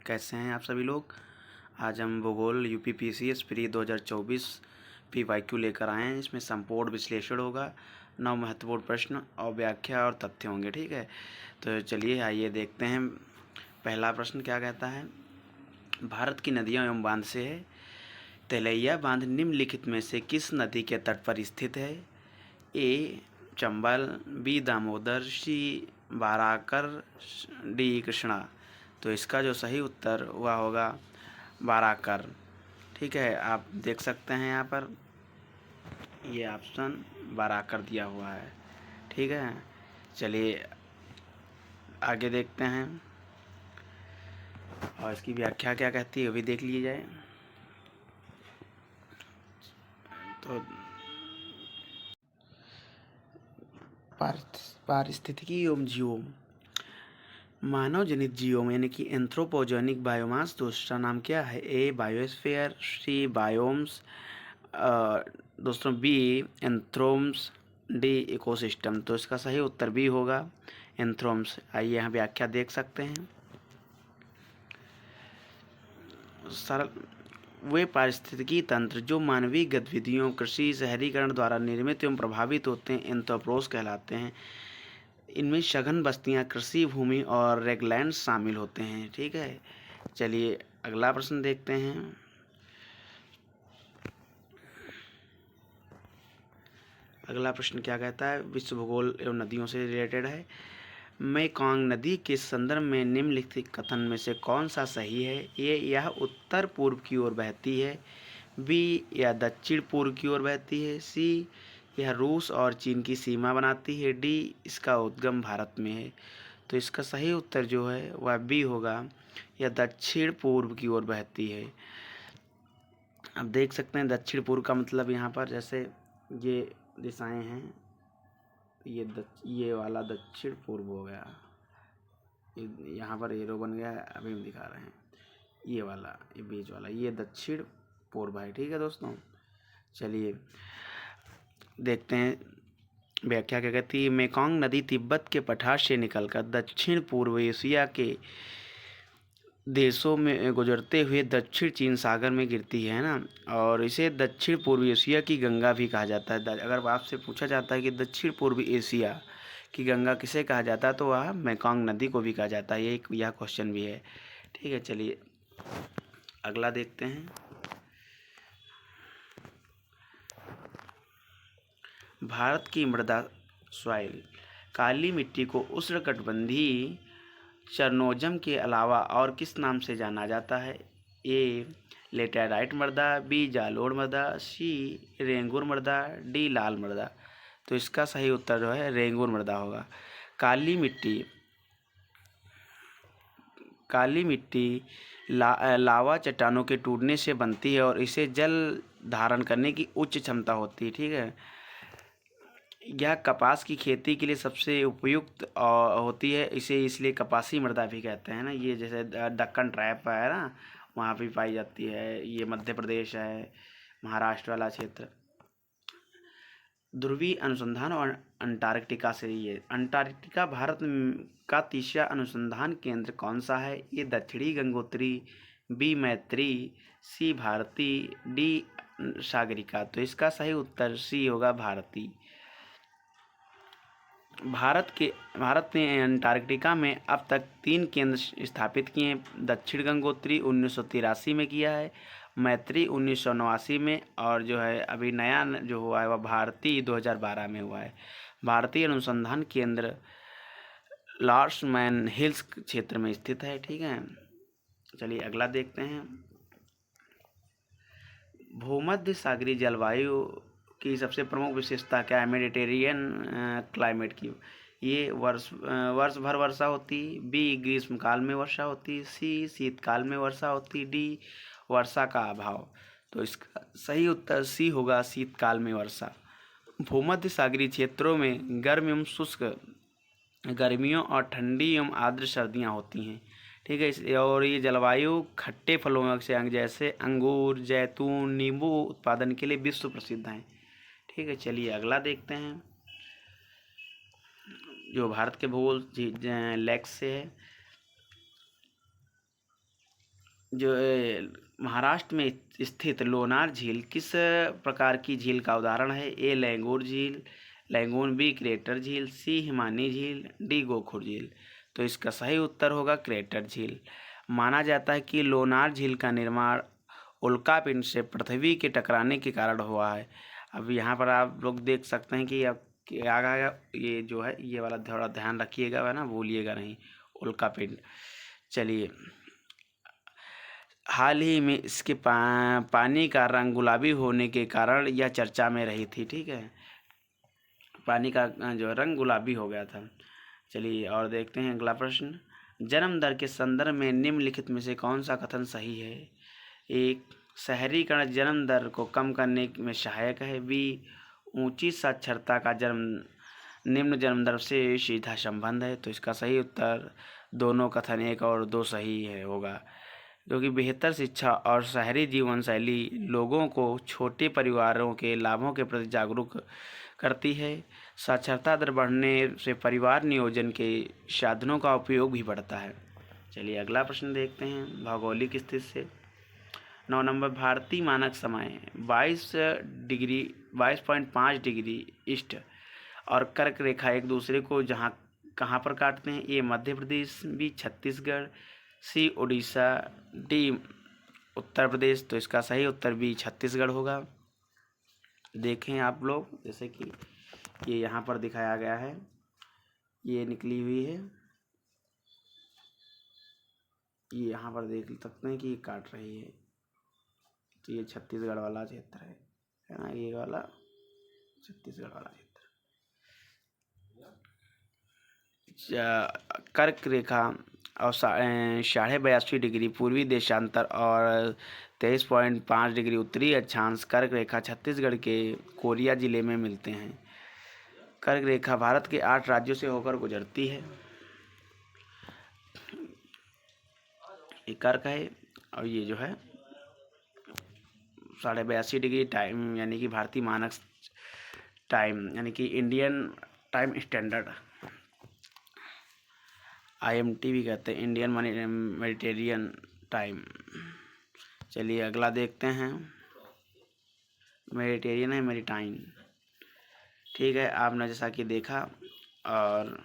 कैसे हैं आप सभी लोग। आज हम भूगोल यूपीपीसीएस प्री 2024 PYQ लेकर आए हैं। इसमें संपूर्ण विश्लेषण होगा, 9 महत्वपूर्ण प्रश्न और व्याख्या और तथ्य होंगे। ठीक है, तो चलिए आइए देखते हैं। पहला प्रश्न क्या कहता है, भारत की नदियों एवं बांध से है। तेलैया बांध निम्नलिखित में से किस नदी के तट पर स्थित है? ए चंबल, बी दामोदर, सी बाराकर, डी कृष्णा। तो इसका जो सही उत्तर हुआ होगा बाराकर। ठीक है, आप देख सकते हैं यहाँ पर ये ऑप्शन बाराकर दिया हुआ है। ठीक है, चलिए आगे देखते हैं और इसकी व्याख्या क्या कहती है वो भी देख ली जाए। तो पारिस्थितिकी एवं जीवों, मानव जनित जीवों में यानी कि एंथ्रोपोजेनिक बायोमास दूसरा नाम क्या है? ए बायोस्फीयर, सी बायोम्स, दोस्तों बी एंथ्रोम्स, डी इकोसिस्टम। तो इसका सही उत्तर बी होगा एंथ्रोम्स। आइए यहाँ व्याख्या देख सकते हैं। सरल वे पारिस्थितिकी तंत्र जो मानवीय गतिविधियों, कृषि, शहरीकरण द्वारा निर्मित एवं प्रभावित होते हैं एंथ्रोपोज कहलाते हैं। इनमें सघन बस्तियां, कृषि भूमि और रेगलैंड शामिल होते हैं। ठीक है, चलिए अगला प्रश्न देखते हैं। अगला प्रश्न क्या कहता है, विश्व भूगोल एवं नदियों से रिलेटेड है। मेकॉन्ग नदी के संदर्भ में निम्नलिखित कथन में से कौन सा सही है? ए यह उत्तर पूर्व की ओर बहती है, बी यह दक्षिण पूर्व की ओर बहती है, सी यह रूस और चीन की सीमा बनाती है, डी इसका उद्गम भारत में है। तो इसका सही उत्तर जो है वह बी होगा, यह दक्षिण पूर्व की ओर बहती है। अब देख सकते हैं दक्षिण पूर्व का मतलब यहाँ पर जैसे ये दिशाएं हैं, ये वाला दक्षिण पूर्व हो गया। यहाँ पर एरो बन गया है, अभी हम दिखा रहे हैं। ये वाला, ये बीच वाला, ये दक्षिण पूर्व है। ठीक है दोस्तों, चलिए देखते हैं व्याख्या क्या कहती है। मेकॉन्ग नदी तिब्बत के पठार से निकलकर दक्षिण पूर्व एशिया के देशों में गुजरते हुए दक्षिण चीन सागर में गिरती है ना, और इसे दक्षिण पूर्व एशिया की गंगा भी कहा जाता है। अगर आपसे पूछा जाता है कि दक्षिण पूर्व एशिया की गंगा किसे कहा जाता है, तो वह मेकॉन्ग नदी को भी कहा जाता है। यह क्वेश्चन भी है। ठीक है, चलिए अगला देखते हैं। भारत की मृदा सॉइल काली मिट्टी को उष्णकटिबंधीय चरनोजम के अलावा और किस नाम से जाना जाता है? ए लेटेराइट मृदा, बी जालोर मृदा, सी रेंगुर मृदा, डी लाल मृदा। तो इसका सही उत्तर जो है रेंगुर मृदा होगा। काली मिट्टी लावा चट्टानों के टूटने से बनती है और इसे जल धारण करने की उच्च क्षमता होती है। ठीक है, यह कपास की खेती के लिए सबसे उपयुक्त होती है। इसे इसलिए कपासी मृदा भी कहते हैं ना। ये जैसे दक्कन ट्राइब है ना, वहाँ भी पाई जाती है। ये मध्य प्रदेश है, महाराष्ट्र वाला क्षेत्र। ध्रुवीय अनुसंधान और अंटार्कटिका से, ये अंटार्कटिका भारत का तीसरा अनुसंधान केंद्र कौन सा है? ये दक्षिणी गंगोत्री, बी मैत्री, सी भारती, डी सागरिका। तो इसका सही उत्तर सी होगा भारती। भारत ने अंटार्कटिका में अब तक 3 केंद्र स्थापित किए हैं। दक्षिण गंगोत्री 1983 में किया है, मैत्री 1989 में, और जो है अभी नया जो हुआ है वह भारती 2012 में हुआ है। भारतीय अनुसंधान केंद्र लार्समैन हिल्स क्षेत्र में स्थित है। ठीक है, चलिए अगला देखते हैं। भूमध्य सागरीय जलवायु की सबसे प्रमुख विशेषता क्या है? मेडिटेरियन क्लाइमेट की। ये वर्ष भर वर्षा होती, बी ग्रीष्मकाल में वर्षा होती, सी शीतकाल में वर्षा होती, डी वर्षा का अभाव। तो इसका सही उत्तर सी होगा, शीतकाल में वर्षा। भूमध्य सागरीय क्षेत्रों में गर्म एवं शुष्क गर्मियों और ठंडी एवं आर्द्र सर्दियाँ होती हैं। ठीक है, और ये जलवायु खट्टे फलों से जैसे अंगूर, जैतून, नींबू उत्पादन के लिए विश्व प्रसिद्ध हैं। ठीक है, चलिए अगला देखते हैं जो भारत के भूगोल लैक्स से है। जो महाराष्ट्र में स्थित लोनार झील किस प्रकार की झील का उदाहरण है? ए लैंगूर झील, लैंगून, बी क्रेटर झील, सी हिमानी झील, डी गोखुर झील। तो इसका सही उत्तर होगा क्रेटर झील। माना जाता है कि लोनार झील का निर्माण उल्कापिंड से पृथ्वी के टकराने के कारण हुआ है। अब यहाँ पर आप लोग देख सकते हैं कि अब क्या आएगा, ये जो है ये वाला थोड़ा ध्यान रखिएगा, है ना, भूलिएगा नहीं, उल्कापिंड। चलिए, हाल ही में इसके पानी का रंग गुलाबी होने के कारण यह चर्चा में रही थी। ठीक है, पानी का जो रंग गुलाबी हो गया था। चलिए और देखते हैं अगला प्रश्न। जन्म दर के संदर्भ में निम्नलिखित में से कौन सा कथन सही है? एक, शहरीकरण जन्म दर को कम करने में सहायक है। बी, ऊंची साक्षरता का निम्न जन्म दर से सीधा संबंध है। तो इसका सही उत्तर दोनों कथन, एक और दो सही है होगा, क्योंकि बेहतर शिक्षा और शहरी जीवन शैली लोगों को छोटे परिवारों के लाभों के प्रति जागरूक करती है। साक्षरता दर बढ़ने से परिवार नियोजन के साधनों का उपयोग भी बढ़ता है। चलिए अगला प्रश्न देखते हैं भौगोलिक स्थिति से। 9 नंबर, भारतीय मानक समय 22.5 डिग्री ईस्ट और कर्क रेखा एक दूसरे को कहाँ पर काटते हैं? ए मध्य प्रदेश, बी छत्तीसगढ़, सी उड़ीसा, डी उत्तर प्रदेश। तो इसका सही उत्तर बी छत्तीसगढ़ होगा। देखें आप लोग, जैसे कि ये यहाँ पर दिखाया गया है, ये निकली हुई है, ये यहाँ पर देख सकते हैं कि ये काट रही है। तो ये छत्तीसगढ़ वाला क्षेत्र है ना, ये वाला छत्तीसगढ़ वाला क्षेत्र। कर्क रेखा और 82.5 डिग्री पूर्वी देशांतर और 23.5 डिग्री उत्तरी अक्षांश कर्क रेखा छत्तीसगढ़ के कोरिया जिले में मिलते हैं। कर्क रेखा भारत के 8 राज्यों से होकर गुजरती है। ये कर्क है और ये जो है 82.5 डिग्री टाइम, यानी कि भारतीय मानक टाइम, यानी कि इंडियन टाइम स्टैंडर्ड, IMT भी कहते हैं, इंडियन मेडिटेरियन टाइम। चलिए अगला देखते हैं, मेडिटेरियन है मेरीटाइन। ठीक है, आपने जैसा कि देखा और